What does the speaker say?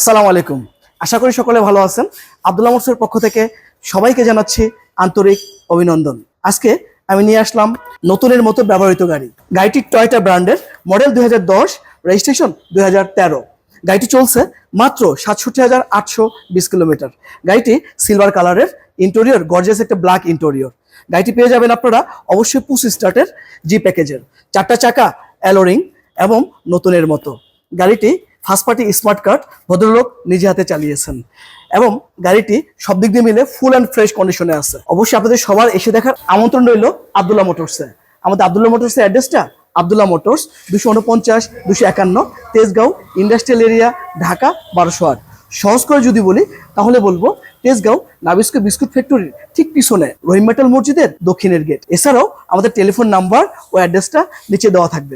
আসসালামু আলাইকুম। আশা করি সকলে ভালো আছেন। আব্দুল্লাহ মোটরসের পক্ষ থেকে সবাইকে জানাচ্ছি আন্তরিক অভিনন্দন। আজকে আমি নিয়ে আসলাম নতুনের মতো ব্যবহৃত গাড়ি। গাড়িটি টয়োটা ব্র্যান্ডের, মডেল 2010, রেজিস্ট্রেশন 2013। গাড়িটি চলছে মাত্র 67,820 কিলোমিটার। গাড়িটি সিলভার কালারের, ইন্টেরিয়র গর্জিয়াস একটা ব্ল্যাক ইন্টেরিয়র। গাড়িটি পেয়ে যাবেন আপনারা অবশ্যই পুশ স্টার্টের জি প্যাকেজের, 4টা চাকা অ্যালোরিং এবং নতুনের মতো। গাড়িটি ফার্স্ট পার্টি স্মার্ট কার্ড, ভদ্রলোক নিজে হাতে চালিয়েছেন এবং গাড়িটি সব দিক দিয়ে মিলে ফুল অ্যান্ড ফ্রেশ কন্ডিশনে আছে। অবশ্যই আপনাদের সবার এসে দেখার আমন্ত্রণ রইল আব্দুল্লাহ মোটরসে। আমাদের আব্দুল্লাহ মোটরসের অ্যাড্রেসটা Abdullah motors, 249-251 Tejgaon industrial area, Dhaka 1208। সহজ করে যদি বলি তাহলে বলবো তেজগাঁও নাবিস্কো বিস্কুট ফ্যাক্টরির ঠিক পিছনে রহিম মেটাল মসজিদের দক্ষিণের গেট। এছাড়াও আমাদের টেলিফোন নাম্বার ও অ্যাড্রেসটা নিচে দেওয়া থাকবে।